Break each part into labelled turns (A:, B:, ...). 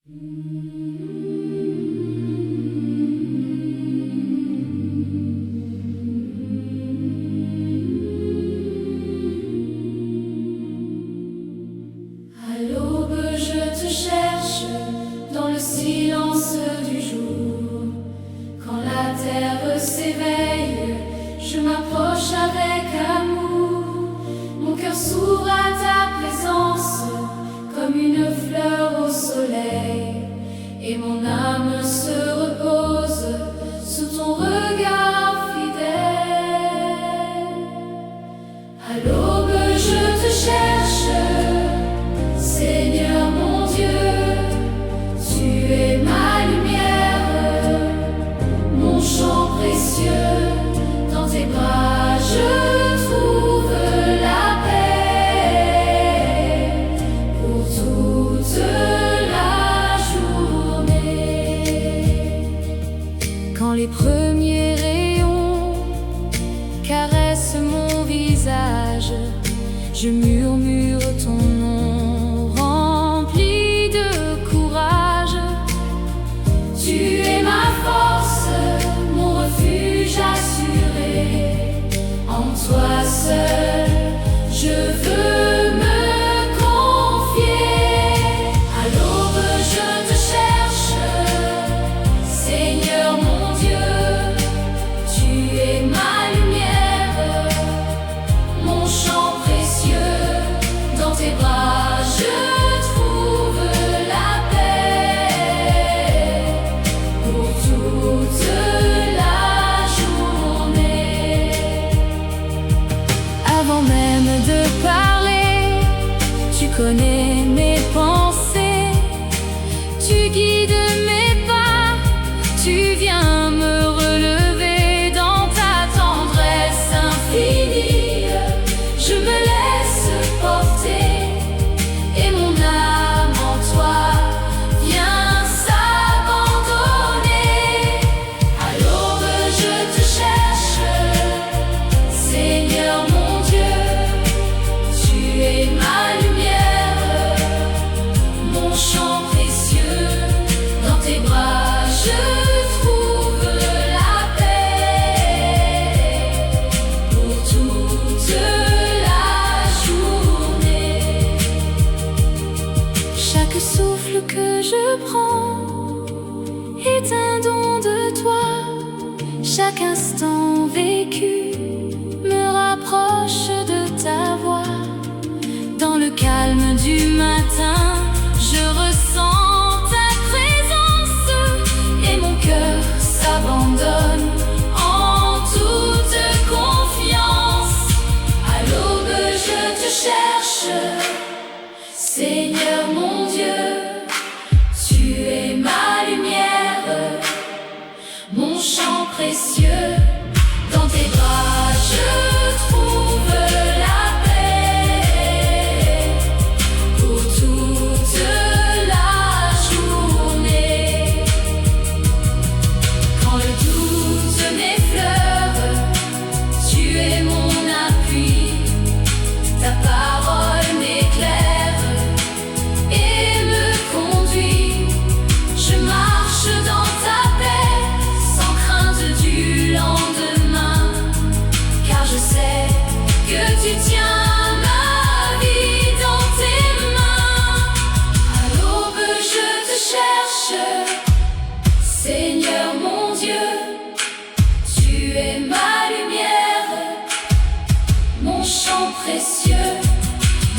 A: À l'aube, je te cherche dans le silence du jour. Quand la terre s'éveille, je m'approche avec amour. Mon cœur s'ouvre à ta présence comme une fleur au soleil, et mon âme se repose sous ton regard fidèle. À l'aube, je te cherche, Seigneur mon Dieu, tu es ma lumière, mon chant précieux. Dans tes bras je trouve la paix pour toute la journée. Quand les premiers rayons caressent mon visage, je murmure ton nom rempli de courage. Tu es ma force, mon refuge assuré. En toi seul, je veux me confier. À l'aube, je te cherche, Seigneur mon Dieu. Tu es ma lumière, mon chant précieux. Dans tes bras, je trouve la paix pour toute la journée. Avant même de parler, tu connais mes pensées, tu guides mes pas, tu viens me relever dans ta tendresse infinie. Je me laisse porter et mon âme en toi vient s'abandonner. À l'aube, je te cherche, Seigneur mon Dieu. Tu es ma lumière, mon chant précieux. Dans tes bras, je trouve la paix pour toute la journée. Chaque souffle que je prends est un don de toi. Chaque instant vécu me rapproche de ta voix. Dans le calme du matin, je ressens ta présence et mon cœur s'abandonne en toute confiance. À l'aube, je te cherche, Seigneur mon Dieu. Tu es ma lumière, mon chant précieux. Dans tes bras, je trouve la paix pour toute la journée. Quand le doute m'effleure, tu es mon appui. Ta parole m'éclaire et me conduit. Je marche dans ta paix sans crainte du lendemain, car je sais que tu tiens ma vie dans tes mains. À l'aube, je te cherche, Seigneur mon Dieu. Tu es ma lumière, mon chant précieux.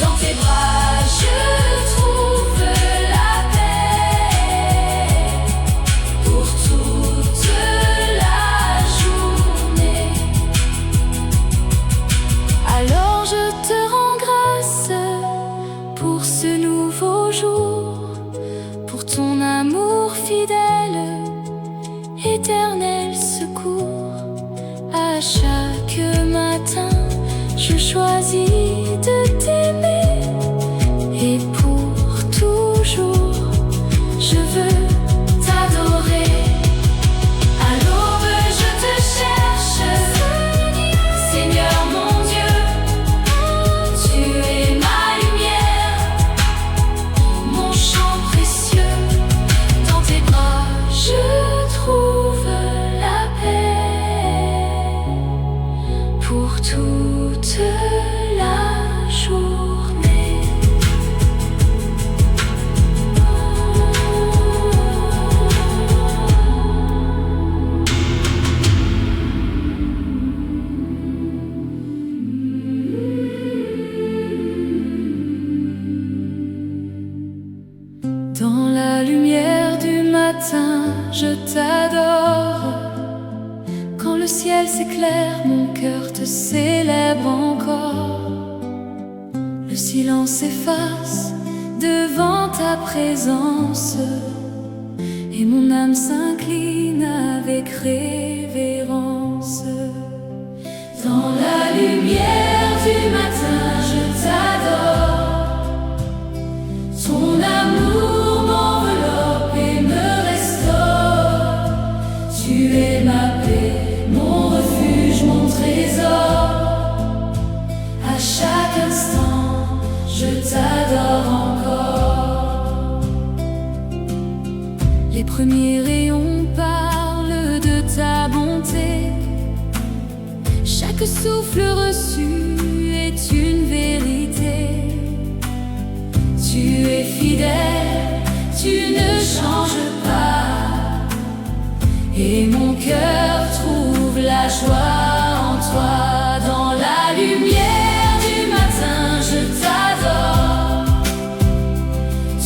A: Dans tes bras, je trouve la paix pour toute la journée. Alors je te rends grâce pour ce nouveau jour, pour ton amour fidèle, éternel secours. À chaque matin, je choisis de t'aimer et pour toujours, je veux t'adorer. À l'aube, je te cherche, Seigneur mon Dieu. Tu es ma lumière, mon chant précieux. la lumière du matin, je t'adore. Quand le ciel s'éclaire, mon cœur te célèbre encore. Le silence s'efface devant ta présence, et mon âme s'incline avec révérence. Dans la lumière du matin, je t'adore. Ton amour m'enveloppe et me restaure. Tu es ma paix, mon refuge, mon trésor. À chaque instant, je t'adore encore. Les premiers rayons parlent de ta bonté. Chaque souffle reçu est une vérité. Tu es fidèle, tu ne changes pas, et mon cœur trouve la joie en toi. Dans la lumière du matin, je t'adore.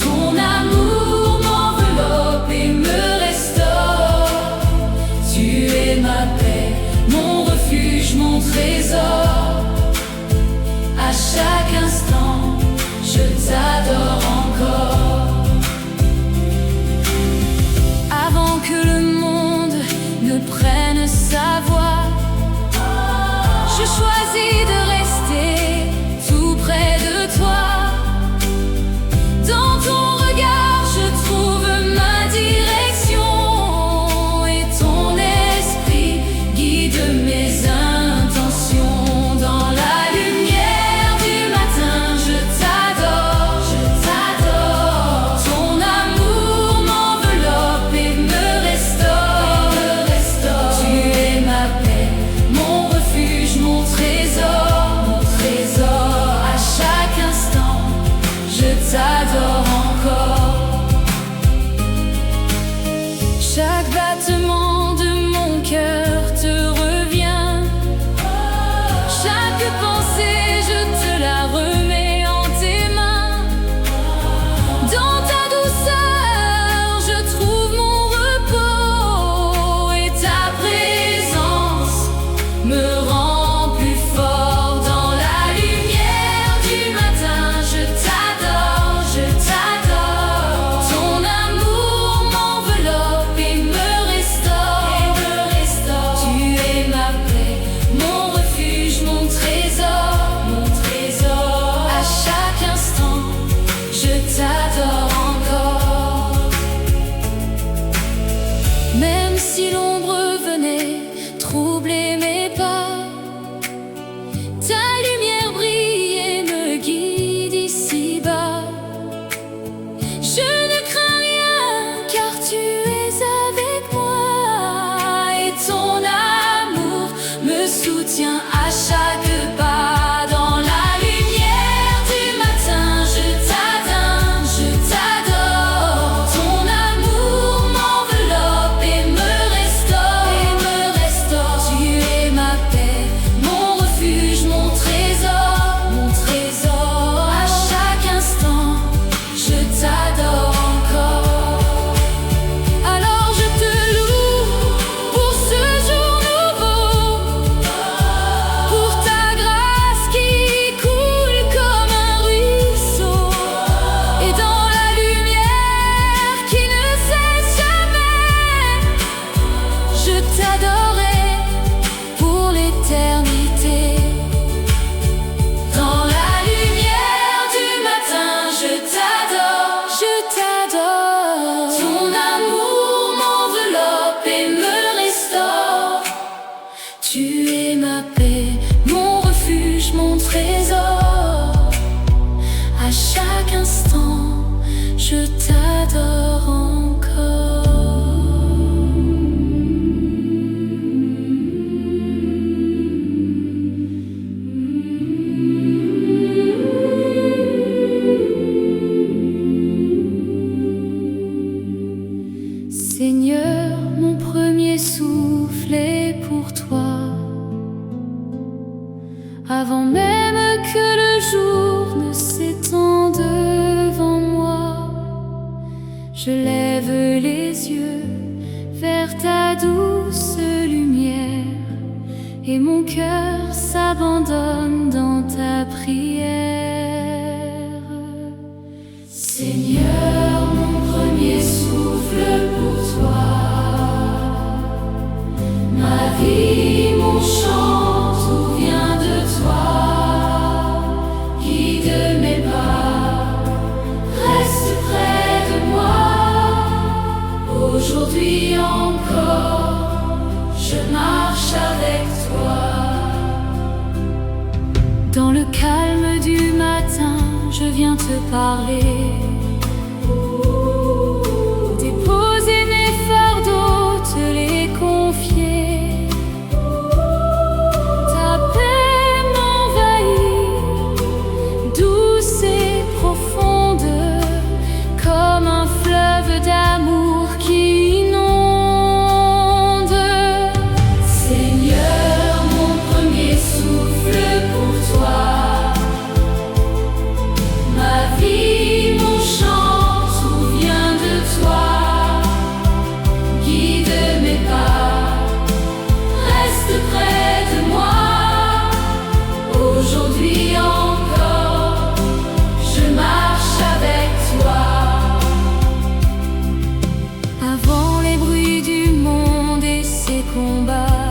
A: Ton amour m'enveloppe et me restaure. Tu es ma paix, mon refuge, mon trésor. À chaque instant, je t'adore encore. Avant que le monde ne prenne sa voix, je choisis de rester tout près de toi. Dans ton regard, je trouve ma direction, et ton esprit guide mes intentions. Dans la lumière du matin, je t'adore, je t'adore. Ton amour m'enveloppe et me restaure, Tu es ma paix, mon refuge, mon trésor. Je lève les yeux vers ta douce lumière et mon cœur s'abandonne dans ta prière. Seigneur, mon premier souffle pour toi, ma vie, mon chant, tout vient de toi. Guide mes pas, reste près de moi. Aujourd'hui encore, je marche avec toi. Dans le calme du matin, je viens te parler. Déposer mes fardeaux, te les confier. Ta paix m'envahit, douce et profonde, comme un fleuve d'amour qui inonde. Seigneur, mon premier souffle pour toi, ma vie, mon chant, tout vient de toi. Guide mes pas, reste près de moi. Aujourd'hui encore, je marche avec toi. Avant les bruits du monde et ses combats,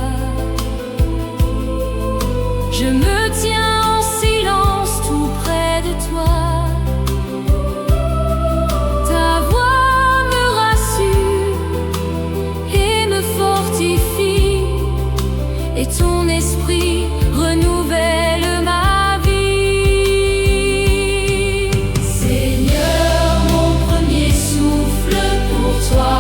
A: je me tiens en silence tout près de toi. Ta voix me rassure et me fortifie, et ton esprit renouvelle ma vie. Seigneur, mon premier souffle pour toi,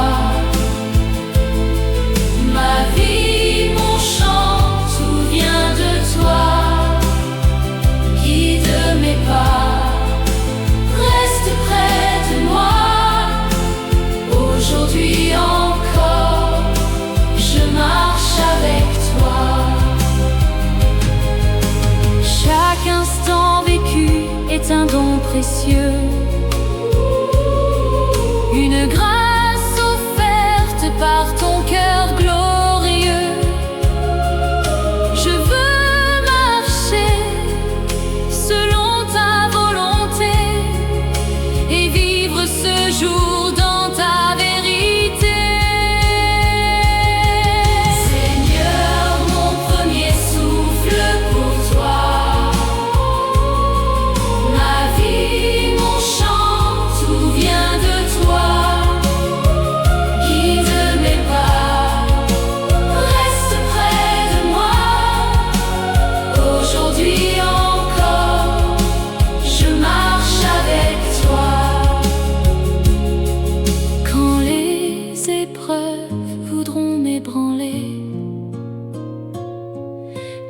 A: ma vie, mon chant, tout vient de toi. Guide mes pas, reste près de moi. Aujourd'hui encore, je marche avec toi. Chaque instant vécu est un don précieux, une grâce offerte par ton cœur glorieux. Je veux marcher selon ta volonté et vivre ce jour dans ta vérité. Seigneur, mon premier souffle pour toi, ma vie, mon chant, tout vient de toi. Guide mes pas, reste près de moi. Aujourd'hui encore, je marche avec toi. Quand les épreuves voudront m'ébranler,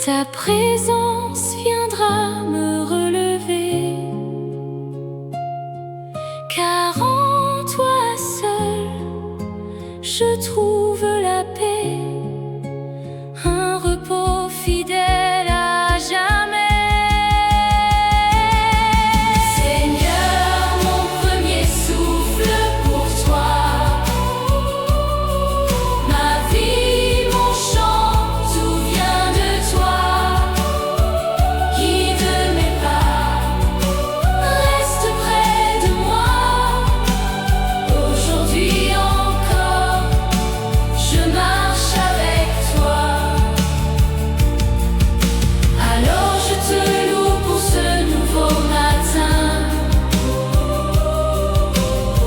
A: ta présence viendra me relever. Car en toi seul, je trouve la paix, un repos fidèle à jamais. Seigneur, mon premier souffle pour toi, ma vie, mon chant, tout vient de toi. Guide mes pas, reste près de moi. Aujourd'hui encore, je marche avec toi. Alors je te loue pour ce nouveau matin,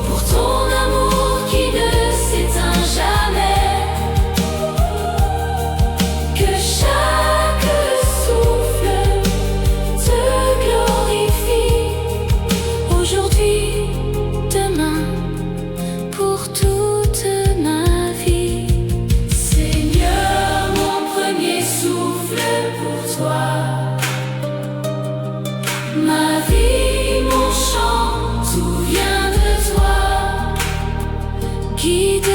A: pour ton amour qui ne s'éteint jamais. Que chaque souffle te glorifie, aujourd'hui, demain, pour toute ma vie. Seigneur, mon premier souffle pour toi, ma vie, mon chant, tout vient de toi. Guide